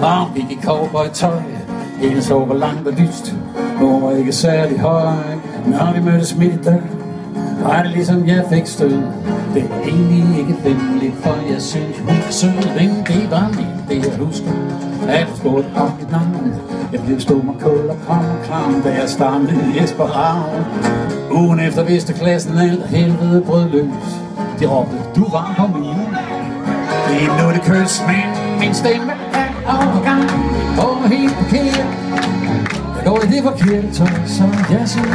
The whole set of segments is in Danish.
Og hun gik i cowboytøj. Hendes hår var langt og lyst. Hun var ikke særlig høj. Når vi mødtes midt i døren, var det ligesom jeg fik stød. Det var egentlig ikke venligt, for jeg synes hun var sød. Men det var min, det jeg husker, at hun spurgte om mit navn. Jeg blev stå med kål og kom og klam, da jeg stammede Jesper Ravn. Ugen efter vidste klassen alt og helvede brød løs. De råbte, du var på min. Det blev det kys, men min stemme er overgang. Og helt forkert. Jeg går i det forkerte tøj, som jeg siger.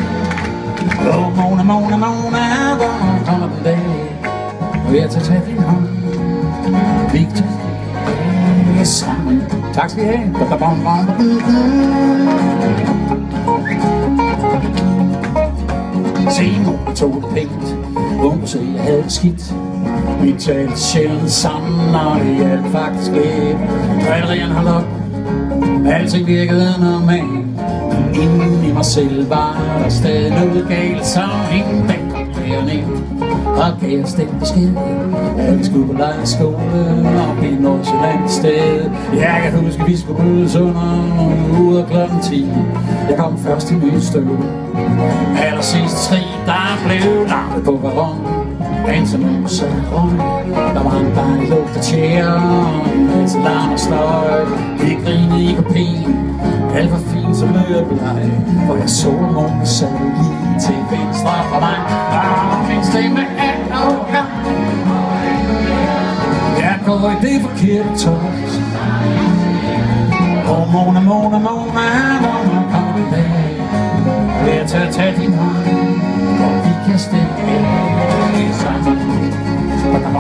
Åh, Mona, Mona, Mona, hvor kommer den dag? Og jeg tager din hånd. Vi tager sammen. Tak skal I have. Se, mor tog det pænt. Hun kunne se, jeg havde det skidt. Vi talte sjældent sammen, og det hjalp faktisk lidt. Drillerierne holdt op. Alting virkede normalt. Men inden i mig selv var der stadig noget galt. Så en dag dernede og gav os den besked, at vi skulle på lejrskole op i Nordsjælland sted. Jeg kan huske, vi skulle mødes under ude klokken 10. Jeg kom først i mit støv. Allersidst trin, der blev lappet på perronen. Mens nogen sad røg. Der var en dejlig lugt af tjære, en masse larm og støj. Vi grinede i kopien. Alt var fint som møbelej, for jeg så nogen sad lige til venstre for mig. Og min stemme er overgang. Jeg går i det forkerte tøj. Og Mona, Mona, Mona, Mona, kom i dag. Jeg tager tage din hånd, og vi kan stikke sammen.